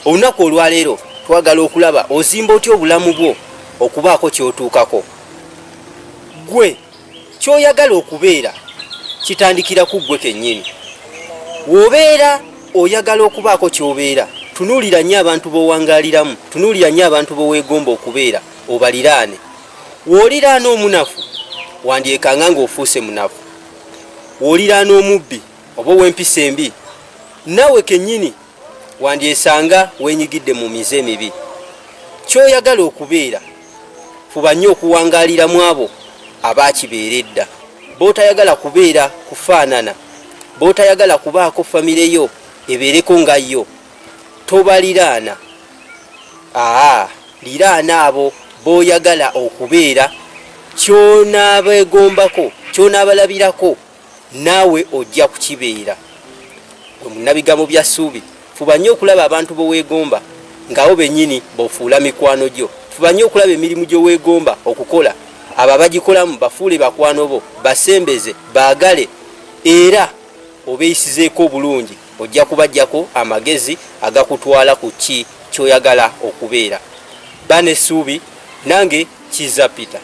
olunaku olwaleero twagala okulaba ozimba otya obulamu bwo okubaako kyotuukako. Gwe kyoyagala okubeera kitandikira ku ggwe kennyini. W'obeera oyagala okubaako ky'obeera, tunuulira nnyo abantu b'owangaaliramu, tunuulira nnyo abantu b'oweegomba okubeera, obaliraane. W'oliraana omunafu wandyekanga ng'ofuuse munafu. W'oliraana omubbi oba ow'empisa embi, nawe kennyini wandyesanga wenyigidde mu mize emibi. Kyoyagala okubeera fuba nnyo okuwangaaliramu abo abaakibeera edda, b'otayagala kubeera kufaanana, b'otayagala kubaako famire yo ebeereko nga yo. Tobaliraana. Liraana abo b'oyagala okubeera, ky'onaabeegombako, ky'onaabalabirako, naawe ojja kukibeera. Mu nnabigambo bya Ssuubi, fuba nnyo okulaba abantu b'oweegomba ng'abo bennyini b'ofuula mikwano gyo. Fuba nnyo okulaba emirimu gy'oweegomba okukola, abo abagikolamu bafuule bakwano bo, basembeze, baagale, era obeeyisizeeko obulungi, ojja kubaggyako amagezi agakutwala ku ki ky'oyagala okubeera. Ba n'essuubi, nange Kizza Peter.